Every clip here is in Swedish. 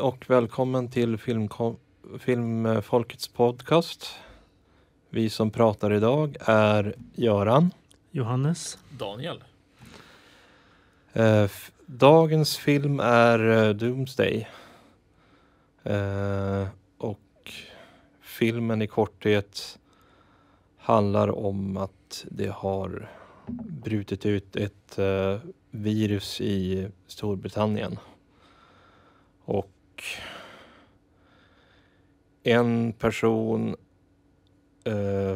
och välkommen till Filmfolkets podcast. Vi som pratar idag är Göran, Johannes, Daniel. Dagens film är Doomsday. Och filmen i korthet handlar om att det har brutit ut ett virus i Storbritannien. Och en person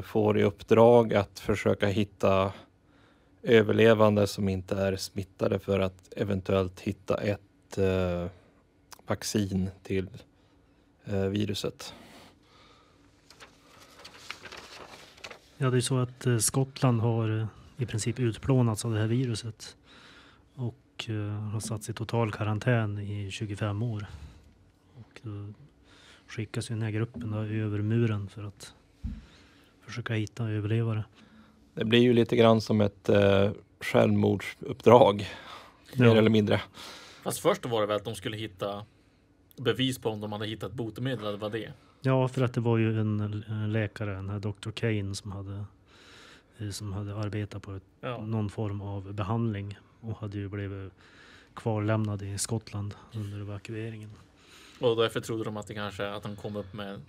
får i uppdrag att försöka hitta överlevande som inte är smittade för att eventuellt hitta ett vaccin till viruset. Ja, det är så att Skottland har i princip utplånats av det här viruset och har satts i total karantän i 25 år. Och då skickas ju den här gruppen då över muren för att försöka hitta överlevare. Det blir ju lite grann som ett självmordsuppdrag, mer eller mindre. Fast först var det väl att de skulle hitta bevis på om de hade hittat botemedel eller vad det är. Ja, för att det var ju en läkare, den här Dr. Kane, som hade arbetat på någon form av behandling och hade ju blivit kvarlämnad i Skottland under evakueringen. Och därför trodde de att att de kom upp med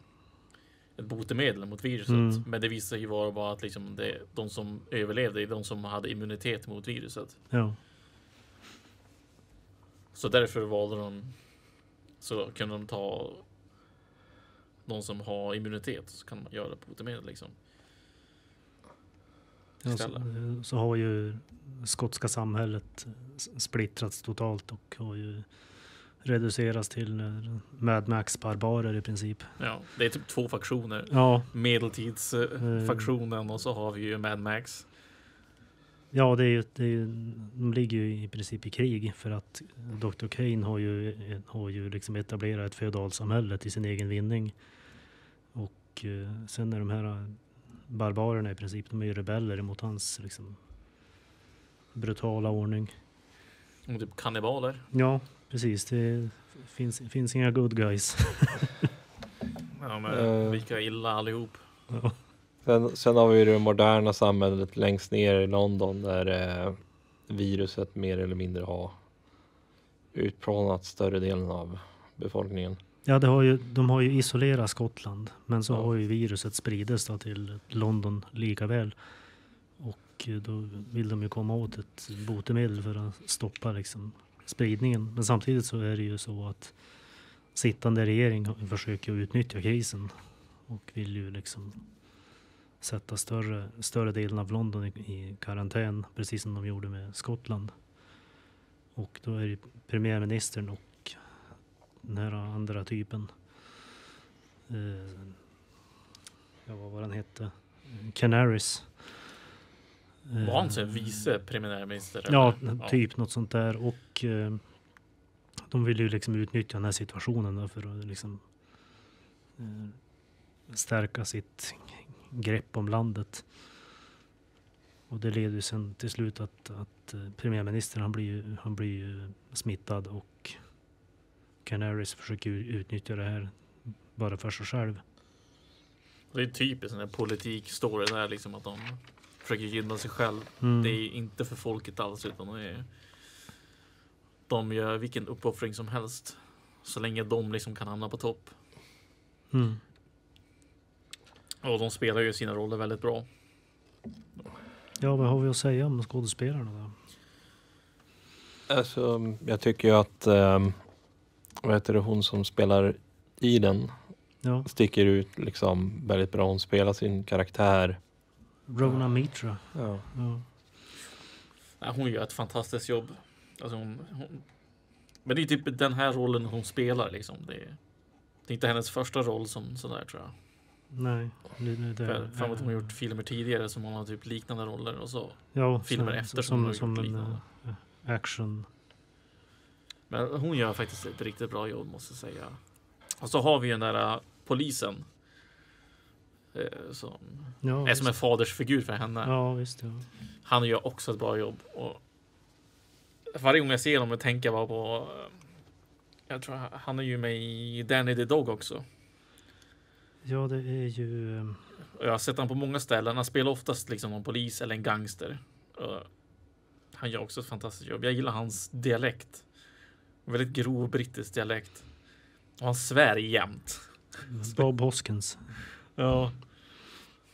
ett botemedel mot viruset. Men det visade ju vara bara att liksom de som överlevde är de som hade immunitet mot viruset. Ja. Så därför valde så kunde de ta de som har immunitet, så kan man göra botemedel liksom. Ja, så har ju skotska samhället splittrats totalt och har ju reducerats till Mad Max-barbarer i princip. Ja, det är typ 2 faktioner. Ja. Medeltidsfaktionen och så har vi ju Mad Max. Ja, de ligger ju i princip i krig för att Dr. Kane har ju liksom etablerat ett feodalsamhälle till sin egen vinning. Och sen är de här barbarerna i princip, de är ju rebeller emot hans liksom brutala ordning. Och typ kannibaler. Ja, precis. Det finns inga good guys. Ja, men vilka illa allihop. Ja. Sen har vi det moderna samhället längst ner i London där viruset mer eller mindre har utplånat större delen av befolkningen. Ja, de har ju isolerat Skottland, men så har ju viruset spridits till London lika väl. Och då vill de ju komma åt ett botemedel för att stoppa liksom spridningen. Men samtidigt så är det ju så att sittande regering försöker utnyttja krisen och vill ju liksom sätta större delen av London i karantän, precis som de gjorde med Skottland. Och då är det premiärministern och den här andra typen, vad var den hette? Canaris. Var han sen vice premiärminister? Ja, typ något sånt där. Och de vill ju liksom utnyttja den här situationen då för att liksom stärka sitt grepp om landet. Och det leder ju sen till slut att premiärministern han blir ju smittad och Canaris försöker utnyttja det här bara för sig själv. Det är typiskt sån här politik-story där liksom att de försöker gynna sig själv. Det är inte för folket alls utan de gör vilken uppoffring som helst så länge de liksom kan hamna på topp. Och de spelar ju sina roller väldigt bra. Ja, vad har vi att säga om skådespelarna då? Alltså, jag tycker ju att hon som spelar i den sticker ut liksom väldigt bra. Hon spelar sin karaktär. Rona Mitra. Ja. Hon gör ett fantastiskt jobb. Alltså men det är typ den här rollen hon spelar liksom. Det är inte hennes första roll som sådär, tror jag. Nej. För att hon har gjort filmer tidigare som hon har typ liknande roller och så filmer efter som hon har gjort liknande. Action. Men hon gör faktiskt ett riktigt bra jobb, måste jag säga. Och så har vi den där polisen som är som en fadersfigur för henne. Ja, visst. Ja. Han gör också ett bra jobb. Och varje gång jag ser honom tänker jag bara på Jag tror han är ju med i Danny the Dog också. Ja, det är ju... Jag har sett han på många ställen. Han spelar oftast liksom någon polis eller en gangster. Han gör också ett fantastiskt jobb. Jag gillar hans dialekt. Väldigt grov brittisk dialekt. Och han svär jämt. Bob Hoskins. Ja.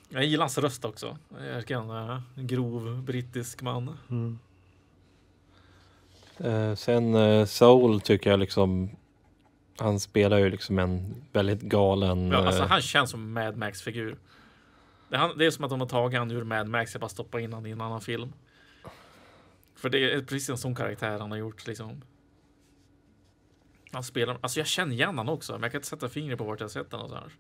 Jag gillar hans röst också. Jag är en grov brittisk man. Mm. Sen Soul tycker jag liksom, han spelar ju liksom en väldigt galen... Ja, alltså han känns som en Mad Max-figur. Det är som att de har tagit han ur Mad Max och bara stoppat in han i en annan film. För det är precis en sån karaktär han har gjort liksom. Han spelar... Alltså jag känner igen han också, men jag kan inte sätta fingret på vart jag har sett den någonstans.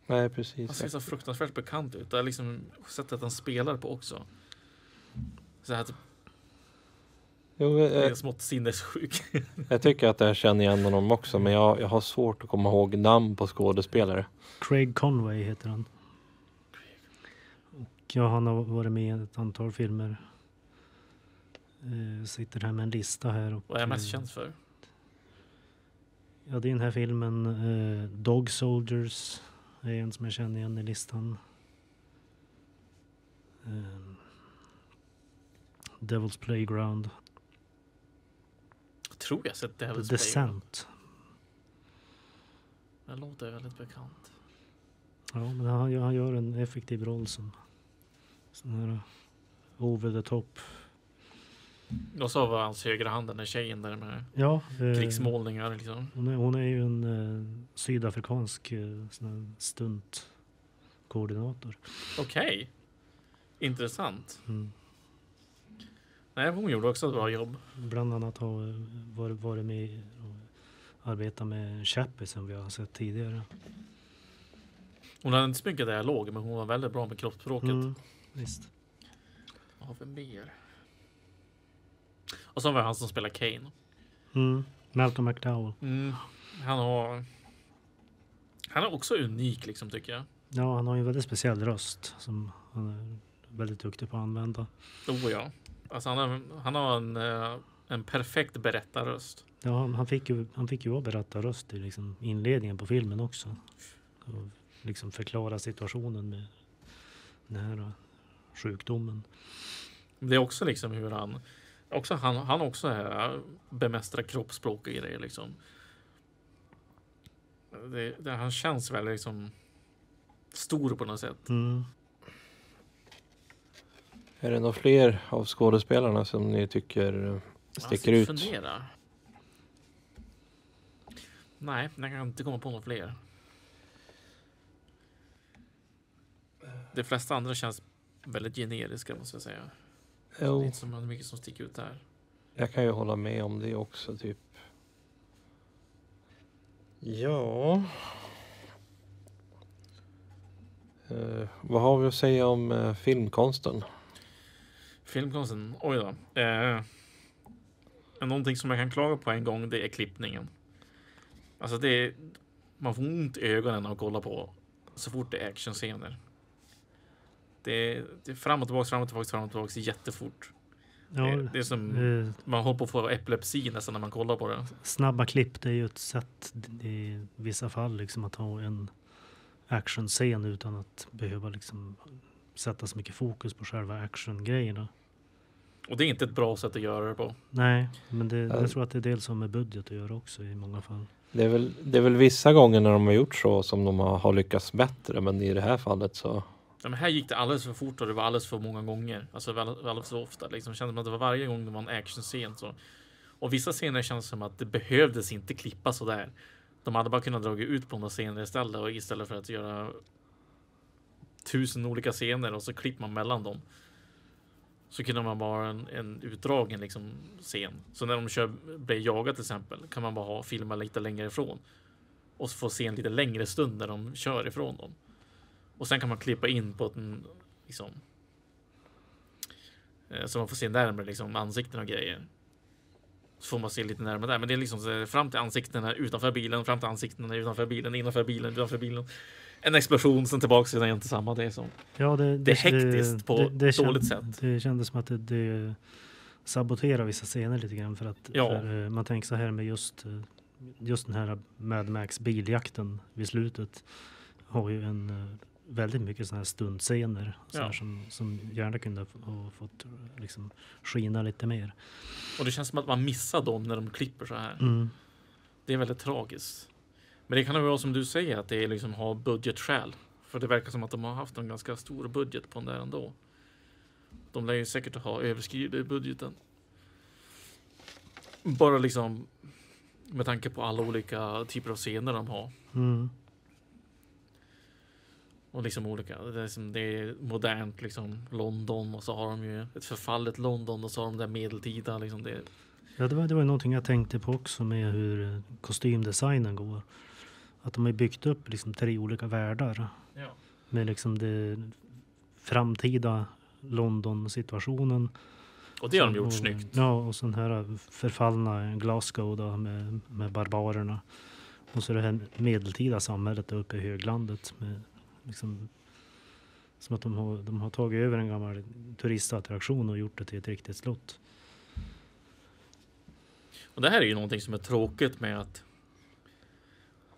Nej, precis. Han ser så fruktansvärt bekant ut. Det är liksom sättet han spelar på också. Så här typ... Jo, Det är smått sinnessjuk. jag tycker att jag känner igen honom också, men jag har svårt att komma ihåg namn på skådespelare. Craig Conway heter han. Och ja, han har varit med i ett antal filmer. Sitter här med en lista här. Och, Vad är jag mest känd för? Ja, det är den här filmen Dog Soldiers är en som jag känner igen i listan. Devil's Playground. Jag tror jag sett Devil's The Playground. Descent. Det låter väldigt bekant. Ja, men han gör en effektiv roll som sån här over the top. Och så var hans högra hand den där tjejen där med Ja, krigsmålningar liksom. hon är ju en sydafrikansk sån här stuntkoordinator. Okej. Intressant. Mm. Nej, hon gjorde också ett bra jobb. Bland annat har varit med och arbetat med Chappie som vi har sett tidigare. Hon hade inte så mycket dialog, men hon var väldigt bra med kroppsspråket. Visst. Vad har vi mer? Och så var det han som spelar Kane. Malcolm McDowell. Han är också unik liksom, tycker jag. Ja, han har ju en väldigt speciell röst som han är väldigt duktig på att använda. Oh ja. Alltså han har en perfekt berättarröst. Ja, han fick ju vara berättarröst i liksom inledningen på filmen också. Och liksom förklara situationen med den här sjukdomen. Det är också liksom hur han också bemästrar kroppsspråk och grejer liksom. Han känns väl liksom stor på något sätt. Är det några fler av skådespelarna som ni tycker sticker ut? Fundera. Nej, jag kan inte komma på några fler. De flesta andra känns väldigt generiska, måste jag säga. Det är inte så mycket som sticker ut där. Jag kan ju hålla med om det också, typ. Ja. Vad har vi att säga om filmkonsten? Filmkonsten, oj då. Någonting som jag kan klaga på en gång, det är klippningen. Alltså man får ont i ögonen att kolla på så fort det är actionscener. Det är fram och tillbaka jättefort. Ja, det är som man håller på att få epilepsi nästan när man kollar på det. Snabba klipp, det är ju ett sätt i vissa fall liksom att ha en actionscen utan att behöva liksom sätta så mycket fokus på själva actiongrejerna. Och det är inte ett bra sätt att göra det på. Nej, men jag tror att det är dels som med budget att göra också i många fall. Det är väl vissa gånger när de har gjort så som de har lyckats bättre, men i det här fallet så... Ja, men här gick det alldeles för fort och det var alldeles för många gånger. Alltså alldeles för ofta. Liksom. Det kändes som att det var varje gång det var en actionscen. Så. Och vissa scener känns som att det behövdes inte klippa så där. De hade bara kunnat dra ut på några scener istället. Och istället för att göra 1000 olika scener och så klipper man mellan dem. Så kunde man bara en utdragen liksom, scen. Så när de blir jagade till exempel kan man bara filma lite längre ifrån. Och så få se en lite längre stund när de kör ifrån dem. Och sen kan man klippa in på en liksom, så man får se närmare liksom, ansikten och grejer. Så får man se lite närmare där. Men det är liksom fram till ansiktena utanför bilen, fram till ansiktena utanför bilen, innanför bilen, utanför bilen. En explosion, sen tillbaka till inte samma. Det är som. Ja, det är hektiskt på ett dåligt sätt. Det kändes som att sabotera vissa scener lite grann för att Ja. för, man tänker så här med just den här Mad Max biljakten vid slutet har ju väldigt mycket sådana här stundscener så här, som gärna kunde ha fått liksom skina lite mer. Och det känns som att man missar dem när de klipper så här. Det är väldigt tragiskt. Men det kan ju vara som du säger att det är liksom har budgetskäl. För det verkar som att de har haft en ganska stor budget på den där ändå. De lär ju säkert ha överskridit budgeten. Bara liksom med tanke på alla olika typer av scener de har. Och liksom olika. Det är modernt liksom London och så har de ju ett förfallet London och så har de det medeltida liksom det. Ja, det var någonting jag tänkte på också med hur kostymdesignen går. Att de har byggt upp liksom 3 olika världar. Ja. Med liksom det framtida London-situationen. Och det har de gjort snyggt. Ja, och sån här förfallna Glasgow då med barbarerna. Och så det här medeltida samhället där uppe i höglandet. Med liksom, som att de har tagit över en gammal turistattraktion och gjort det till ett riktigt slott. Och det här är ju någonting som är tråkigt med att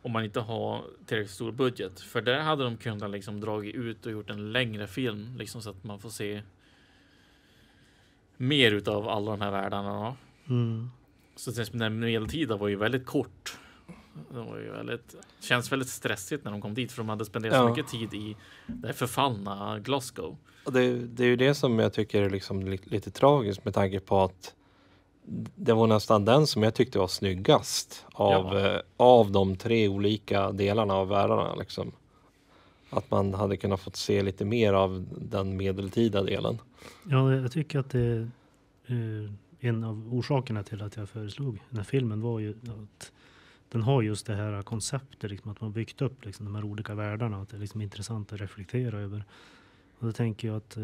om man inte har tillräckligt stor budget. För där hade de kunnat liksom dragit ut och gjort en längre film. Liksom så att man får se mer utav alla de här världarna. Så den medeltida var ju väldigt kort. Det var ju känns väldigt stressigt när de kom dit. För de hade spenderat så mycket tid i det förfallna Glasgow. Och det är ju det som jag tycker är liksom lite tragiskt med tanke på att det var nästan den som jag tyckte var snyggast av de 3 olika delarna av världarna liksom. Att man hade kunnat fått se lite mer av den medeltida delen. Ja, jag tycker att det en av orsakerna till att jag föreslog den här filmen var ju att den har just det här konceptet liksom, att man byggt upp liksom, de här olika världarna, att det är liksom intressant att reflektera över. Och då tänker jag att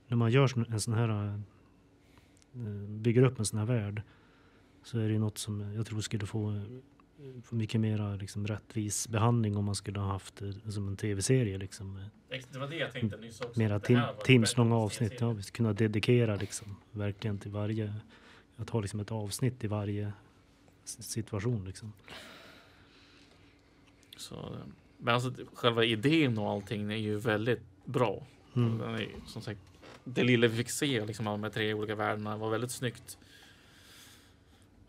när man gör en sån här bygger upp en sån här värld så är det något som jag tror skulle få mycket mer liksom, rättvis behandling om man skulle ha haft som en tv-serie liksom. Det var det jag tänkte nyss också. Mera timslånga avsnitt. Ja, vi kunna dedikera liksom, verkligen till varje, att ha liksom ett avsnitt i varje situation liksom. Så, men alltså själva idén och allting är ju väldigt bra. Den är ju, som sagt, det lilla vi fick se liksom, av de här 3 olika världarna var väldigt snyggt.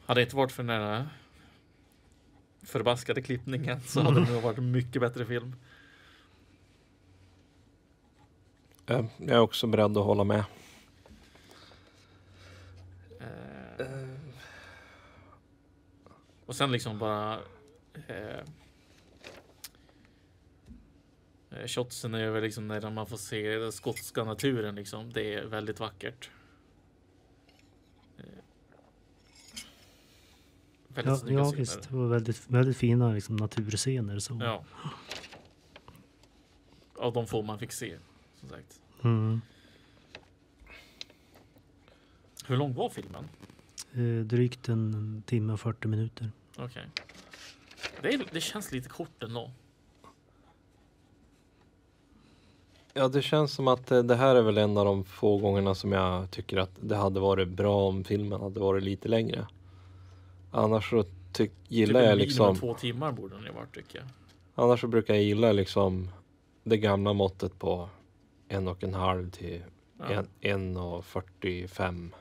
Hade det inte varit för den här förbaskade klippningen så hade det nog varit en mycket bättre film. Jag är också beredd att hålla med. Och sen liksom bara shotsen över liksom när man får se den skotska naturen liksom. Det är väldigt vackert. Ja, visst. Det var väldigt, väldigt fina liksom, naturscener. Så. Ja. Av de få man fick se, som sagt. Hur lång var filmen? Drygt 1 timme och 40 minuter. Okej. Det känns lite kort ändå. Ja, det känns som att det här är väl en av de få gångerna som jag tycker att det hade varit bra om filmen hade varit lite längre. Annars så gillar jag liksom... 2 timmar borde den ju varit, tycker jag. Annars så brukar jag gilla liksom det gamla måttet på 1,5 till 1,45.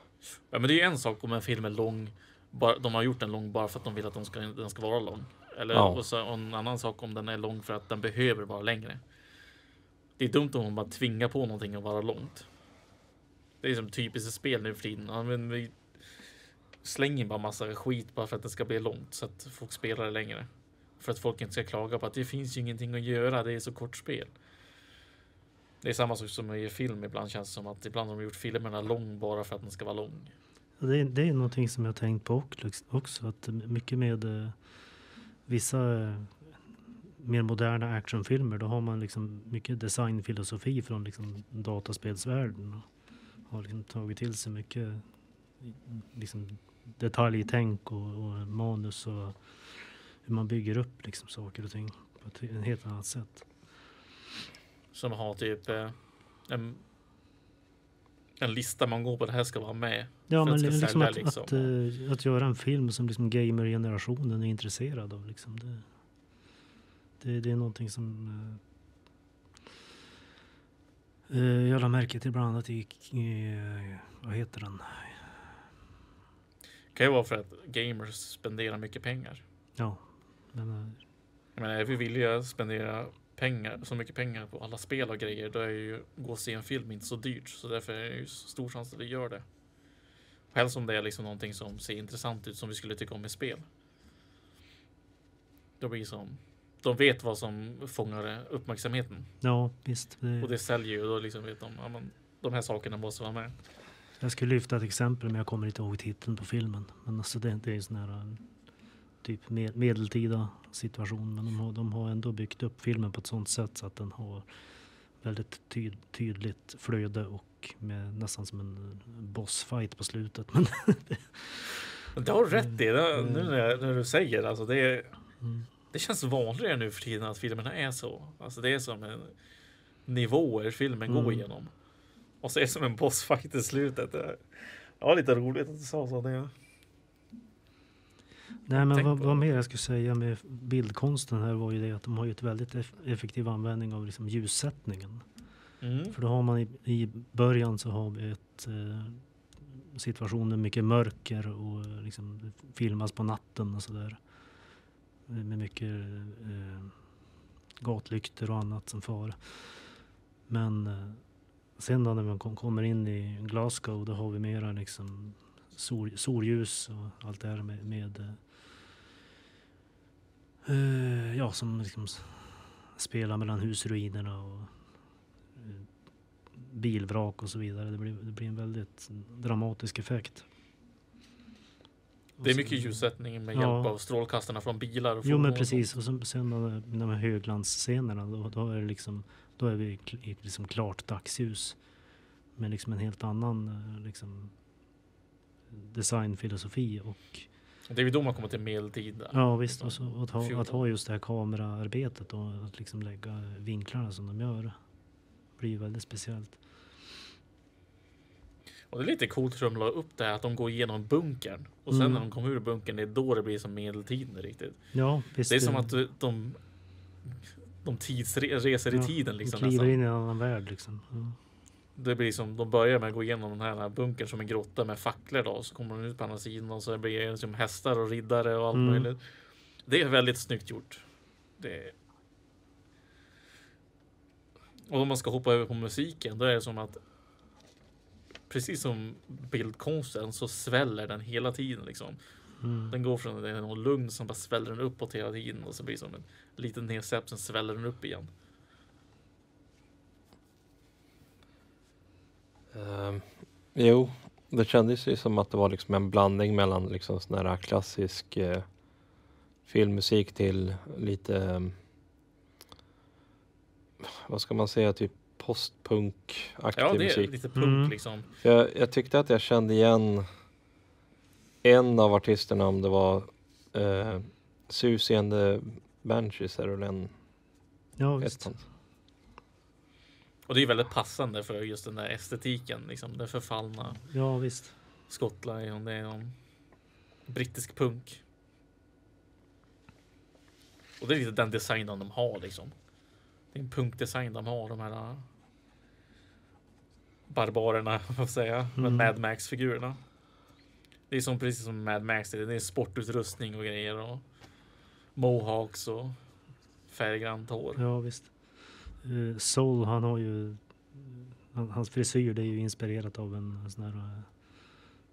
Ja, men det är ju en sak om en film är lång. De har gjort den lång bara för att de vill att den ska vara lång. Eller och så en annan sak om den är lång för att den behöver vara längre. Det är dumt om man bara tvingar på någonting att vara långt. Det är som typiskt spel nu för tiden. Ja, men vi slänger bara massa skit bara för att det ska bli långt så att folk spelar det längre. För att folk inte ska klaga på att det finns ju ingenting att göra, det är så kort spel. Det är samma sak som i film ibland, känns det som att ibland har de gjort filmerna lång bara för att den ska vara lång. Det är någonting som jag tänkt på också, att mycket med vissa mer moderna actionfilmer, då har man liksom mycket designfilosofi från liksom dataspelsvärlden och har liksom tagit till sig mycket liksom detaljtänk och manus och hur man bygger upp liksom saker och ting på ett helt annat sätt. Som har typ en lista man går på, det här ska vara med. Ja, för men att det ska liksom sälja, att, liksom. att göra en film som liksom gamer-generationen är intresserad av. Liksom. Det är någonting som jag la märke till bland annat i vad heter den? Det kan ju vara för att gamers spenderar mycket pengar. Ja, men, Jag menar, vi vill ju spendera pengar, så mycket pengar på alla spel och grejer. Då är ju gå och se en film inte så dyrt. Så därför är det ju stor chans att vi gör det. Helst om det är liksom någonting som ser intressant ut, som vi skulle tycka om i spel. Då blir det som... De vet vad som fångar uppmärksamheten. ja, visst. Och det säljer ju. Och då liksom vet de, ja, men de här sakerna måste vara med. Jag skulle lyfta ett exempel, men jag kommer inte ihåg titeln på filmen. Men alltså det är en sån här typ medeltida situation. Men de har ändå byggt upp filmen på ett sånt sätt så att den har väldigt tydligt flöde och med nästan som en bossfight på slutet. Men det har rätt i det. Nu när du säger alltså det känns vanligare nu för tiden att filmerna är så. Alltså det är som en nivåer filmen går igenom. Och så är det som en bossfight i slutet. Ja, lite roligt att du sa så. Det. Nej, men vad mer jag skulle säga med bildkonsten här var ju det att de har ju ett väldigt effektiv användning av liksom ljussättningen. För då har man i början så har vi ett situationen mycket mörker och liksom filmas på natten och sådär. Med mycket gatlyktor och annat som far. Men sen då när man kommer in i Glasgow, då har vi mera liksom solljus och allt det här med ja, som liksom spelar mellan husruinerna och bilvrak och så vidare. Det blir en väldigt dramatisk effekt. Det är mycket ljussättning med hjälp av strålkastarna från bilar och jo, men precis. Och sen de här höglandsscenerna, då är det liksom, då är vi liksom klart dagsljus med liksom en helt annan liksom designfilosofi. Och det är ju då man kommer till medeltid. Ja, visst. Och så att ha just det här kameraarbetet och att liksom lägga vinklarna som de gör blir ju väldigt speciellt. Och det är lite coolt att de la upp det här att de går igenom bunkern. Och sen när de kommer ur bunkern, det är då det blir som medeltiden riktigt. Ja, visst. Det är som att de tidsreser i tiden liksom. De kliver in i en annan värld liksom. Ja. Det blir som, de börjar med att gå igenom den här bunkern som en grotta med facklor då. Så kommer de ut på andra sidan och så blir det som hästar och riddare och allt möjligt. Det är väldigt snyggt gjort. Och om man ska hoppa över på musiken, då är det som att precis som bildkonsten så sväller den hela tiden liksom. Den går från någon lugn som bara sväller den uppåt hela tiden och så blir det som en liten nedsäpp, sen sväller den upp igen. Jo, det kändes ju som att det var liksom en blandning mellan liksom sån här klassisk filmmusik till lite vad ska man säga, typ postpunk-aktig musik. Ja, det är lite punk liksom. Jag tyckte att jag kände igen en av artisterna, om det var Susie and the Banshees eller en. Ja, visst. Och det är väldigt passande för just den där estetiken liksom, det förfallna. Ja, visst. Skottland, det är en brittisk punk. Och det är lite den designen de har liksom. Det är en punkdesign de har, de här barbarerna, vad säga, med Mad Max-figurerna. Det är som precis som Mad Max, det är sportutrustning och grejer och mohawks och färggrant hår. Ja, visst. Soul, han har ju hans frisyr, det är ju inspirerat av en sån här,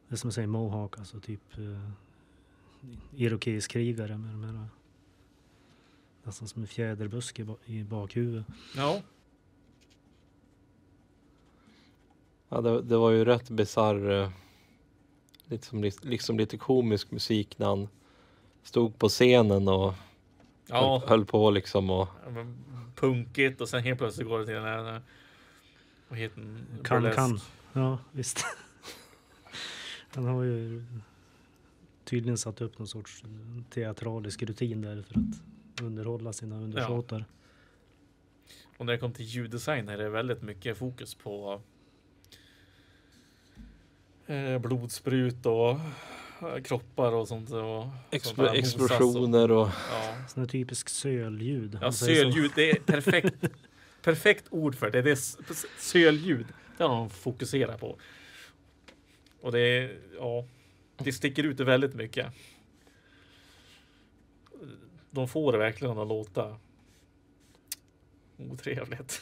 det som man säger mohawk, alltså typ irokeskrigare med de här nästan som en fjäderbuske i bakhuvudet. Ja. Ja, det var ju rätt bizarr, liksom lite komisk musik när han stod på scenen och höll på liksom och punkigt, och sen helt plötsligt går det till den här, vad heter den? Kan. Ja, visst. Han har ju tydligen satt upp någon sorts teatralisk rutin där för att underhålla sina undersåtar. Ja. Och när det kommer till ljuddesign är det väldigt mycket fokus på blodsprut och kroppar och sånt. Och explosioner och... Ja. Sån här typisk sölljud. Ja, sölljud. Det är perfekt ord för det. Det är sölljud. Det har de fokuserat på. Och det är, ja, det sticker ut väldigt mycket. De får det verkligen att låta otrevligt.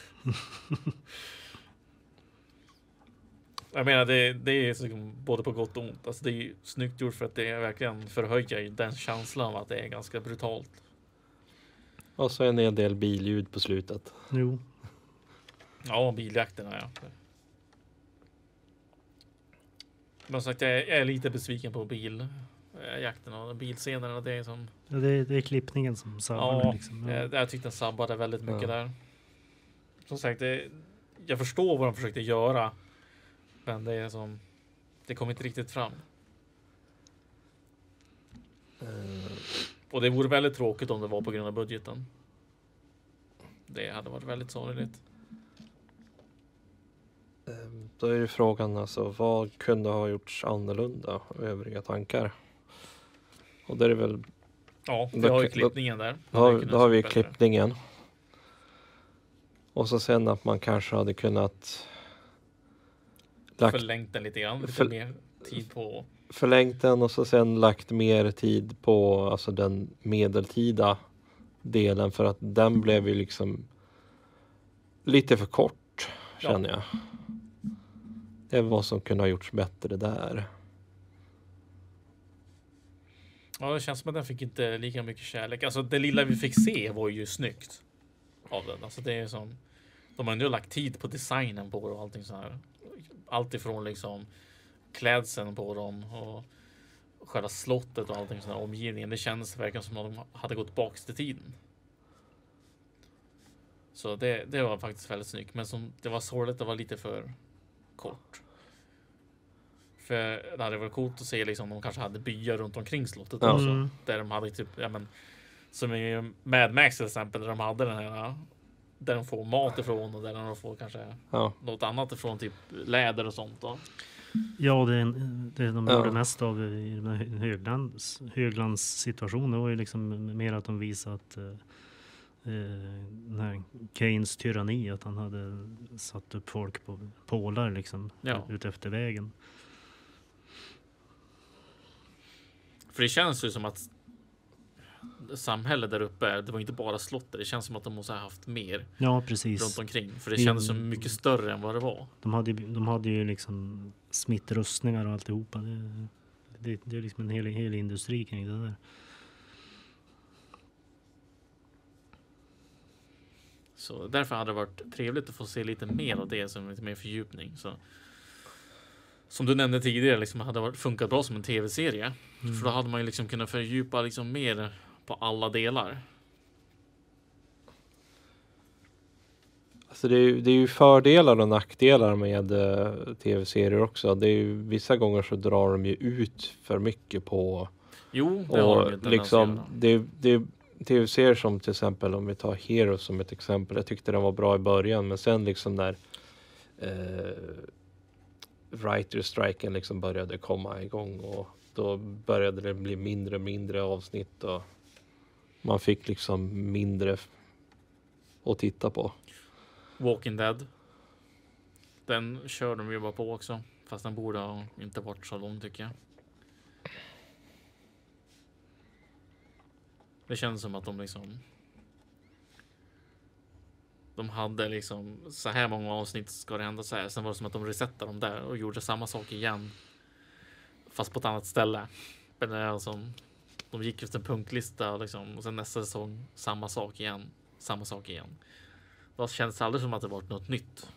Jag menar, det är liksom både på gott och ont. Alltså det är ju snyggt gjort för att det är verkligen förhöjer den känslan av att det är ganska brutalt. Och så en del billjud på slutet. Jo. Ja, biljakterna, ja. Men sagt, jag är lite besviken på biljakterna och bilscenerna. Det är som... Ja, det är klippningen som sabbar. Ja, liksom. jag tyckte den sabbade väldigt mycket där. Som sagt, jag förstår vad de försökte göra. Men det är som... Det kom inte riktigt fram. Och det vore väldigt tråkigt om det var på grund av budgeten. Det hade varit väldigt sorgligt. Då är ju frågan alltså, vad kunde ha gjorts annorlunda? Övriga tankar. Och det är väl... Ja, vi har ju klippningen där. Då har vi klippningen. Och så sen att man kanske hade kunnat... Förlängt den lite grann. Lite mer tid på... Förlängt den och så sen lagt mer tid på alltså den medeltida delen. För att den blev ju liksom lite för kort, känner jag. Det är vad som kunde ha gjorts bättre där. Ja, det känns som att den fick inte lika mycket kärlek. Alltså det lilla vi fick se var ju snyggt av den. Alltså det är som... De har ändå lagt tid på designen på det och allting så här. Allt ifrån liksom klädseln på dem och själva slottet och allting sådär, omgivningen. Det kändes verkligen som att de hade gått bak till tiden. Så det var faktiskt väldigt snyggt. Men som det var sorgligt, det var lite för kort. För det hade varit coolt att se liksom de kanske hade byar runt omkring slottet också. Där de hade typ, ja men som i Mad Max till exempel, där de hade den här där de får mat ifrån och där de får kanske något annat ifrån, typ läder och sånt då. Ja, det de gjorde mest av i höglandssituationen var ju liksom mer att de visade att den här Keynes tyranni, att han hade satt upp folk på pålar liksom ut efter vägen. För det känns ju som att samhället där uppe, det var inte bara slottet. Det känns som att de måste ha haft mer runt omkring. För det kändes så mycket större än vad det var. De hade ju liksom smittrustningar och alltihopa. Det är liksom en hel industri kring det där. Så därför hade det varit trevligt att få se lite mer av det, som lite mer fördjupning. Så, som du nämnde tidigare, liksom hade funkat bra som en tv-serie. För då hade man ju liksom kunnat fördjupa liksom mer på alla delar. Alltså det är ju fördelar och nackdelar med tv-serier också. Det är ju, vissa gånger så drar de ju ut för mycket på... Jo, det har de inte liksom, det är tv-serier som till exempel, om vi tar Heroes som ett exempel. Jag tyckte den var bra i början, men sen liksom när writer-striken liksom började komma igång, och då började det bli mindre avsnitt och man fick liksom mindre att titta på. Walking Dead. Den kör de ju bara på också. Fast den borde ha inte varit så lång, tycker jag. Det känns som att de liksom... De hade liksom så här många avsnitt ska det hända så här. Sen var det som att de resettade dem där och gjorde samma sak igen. Fast på ett annat ställe. Men det är alltså, de gick efter en punktlista liksom, och sen nästa säsong samma sak igen. Då känns det aldrig som att det varit något nytt.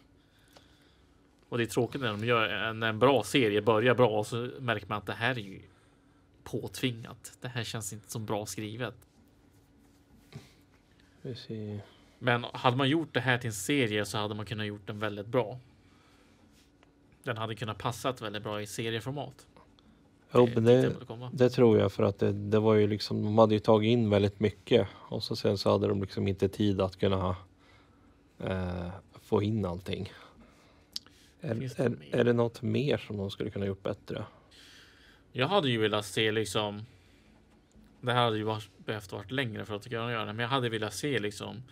Och det är tråkigt när de gör när en bra serie börjar bra, så märker man att det här är ju påtvingat. Det här känns inte som bra skrivet. Men hade man gjort det här till en serie så hade man kunnat gjort den väldigt bra. Den hade kunnat passat väldigt bra i serieformat. Jo, det tror jag, för att det var ju liksom, de hade ju tagit in väldigt mycket, och sen så hade de liksom inte tid att kunna få in allting. Är det något mer som de skulle kunna gjort bättre? Jag hade ju velat se liksom. Det här hade ju behövt varit längre för att kunna göra det. Men jag hade velat se liksom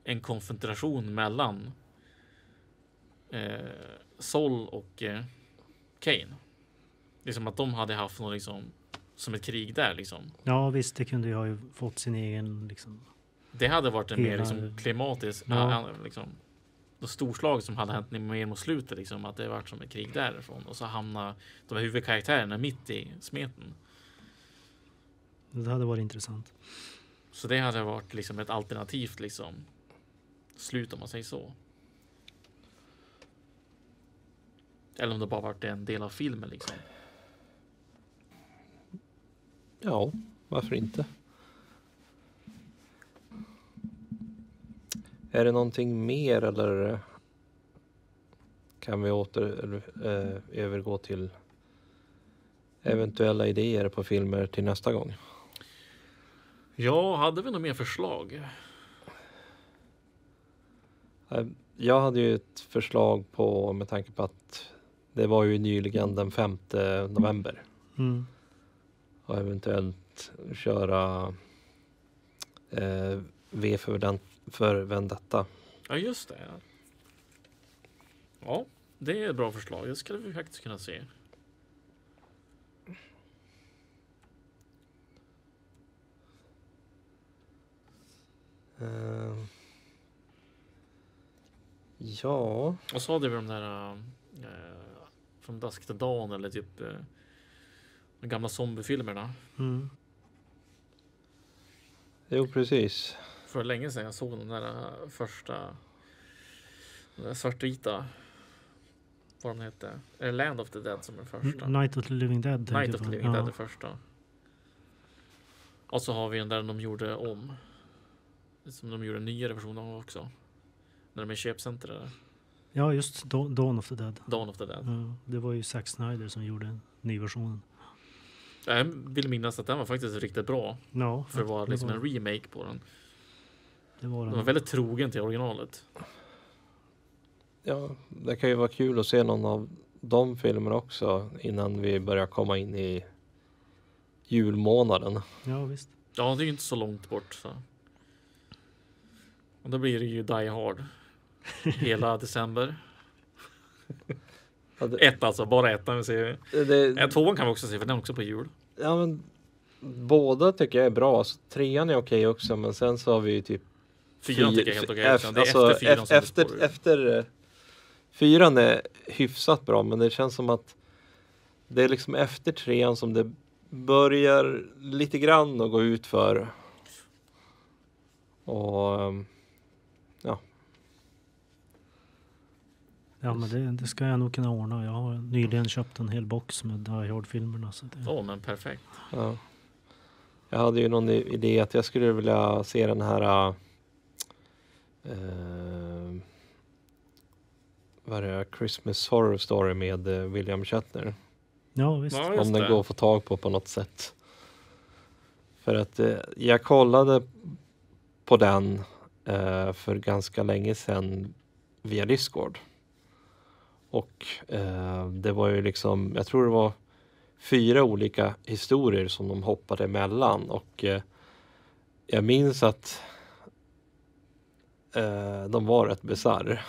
en konfrontation mellan Sol och Kane. Liksom att de hade haft något liksom som ett krig där liksom. Ja visst, det kunde ju ha fått sin egen liksom. Det hade varit en mer Hela- liksom klimatisk liksom storslag som hade hänt mer mot slutet liksom, att det varit som ett krig därifrån och så hamnar de här huvudkaraktärerna mitt i smeten. Det hade varit intressant. Så det hade varit liksom ett alternativt liksom slut om man säger så. Eller om det bara varit en del av filmen liksom. Ja, varför inte? Är det någonting mer eller kan vi övergå till eventuella idéer på filmer till nästa gång? Ja, hade vi nog mer förslag? Jag hade ju ett förslag med tanke på att det var ju nyligen den 5 november. Mm. Och eventuellt köra V för Vendetta. Ja, just det. Ja, det är ett bra förslag. Det skulle vi faktiskt kunna se. Ja. Och så hade vi de där från Dusk till Dawn eller typ de gamla zombiefilmerna. Mm. Jo, precis. För länge sedan jag såg den där första den där svartvita vad den hette. Är det Land of the Dead som är första? Night of the Living Dead. tänkte Night jag of the på. Living Dead är första. Och så har vi den där de gjorde om. Som de gjorde en nyare version av också. När de är köpcenter. Ja, just Dawn of the Dead. Dawn of the Dead. Ja, det var ju Zack Snyder som gjorde en ny version. Jag vill minnas att den var faktiskt riktigt bra. Ja, För att vara det liksom var- en remake på den. Det var Den var den. väldigt trogen till originalet. Ja, det kan ju vara kul att se någon av de filmerna också innan vi börjar komma in i julmånaden. Ja, visst. Ja, det är ju inte så långt bort. Så. Och då blir det ju Die Hard. Hela december. Ja, Ett alltså, bara ettan vi ser. Tvåan kan vi också se för den är också på jul. Ja, men båda tycker jag är bra. Så trean är okej också, men sen så har vi ju typ Fyran tycker jag är helt okej. Efter, Det är alltså, efter fyran som det spårar ur. efter fyran är hyfsat bra, men det känns som att det är liksom efter trean som det börjar lite grann att gå ut för. Och Ja, men det ska jag nog kunna ordna. Jag har nyligen köpt en hel box med Die Hard-filmerna. Så det... Men perfekt. ja. Jag hade ju någon idé att jag skulle vilja se den här vad är det? Christmas Horror Story med William Shatner. Ja, visst. Ja, just Om den det. går att få tag på något sätt. För att jag kollade på den för ganska länge sedan via Discord. Och det var ju liksom, jag tror det var 4 olika historier som de hoppade emellan. Och jag minns att de var rätt bizarr.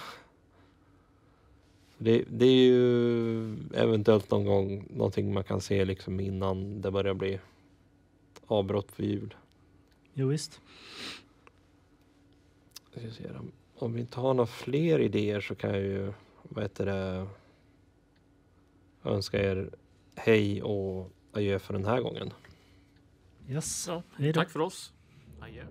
Det är ju eventuellt någon gång någonting man kan se liksom innan det börjar bli avbrott för jul. Jo, visst. Jag ska se om vi inte har några fler idéer så kan jag ju önska er hej och adjö för den här gången. Yes. Ja, Hej då. tack för oss. Adjö.